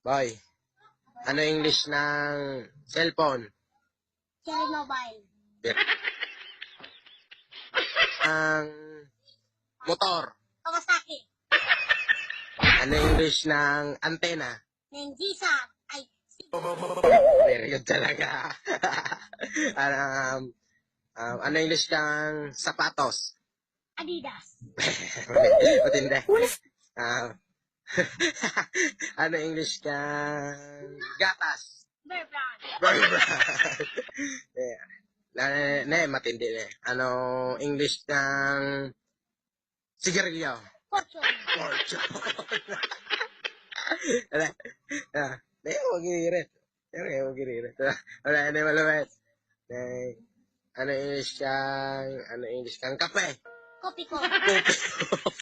Boy, ano English ng cellphone? Cherry Mobile. Ang motor. Kawasaki. Ano English ng antena? Nenjisa. Ay, Very good talaga. Ano English ng sapatos? Adidas. Matindi. Ano English ng gatas? Bear Brand. Matindi eh. Ano English ng sigarilyo? Fortune. Fortune. Huwag inirit. Huwag inirit. Wala, malawet. Ano English kang kape? Kopi ko. Kopi.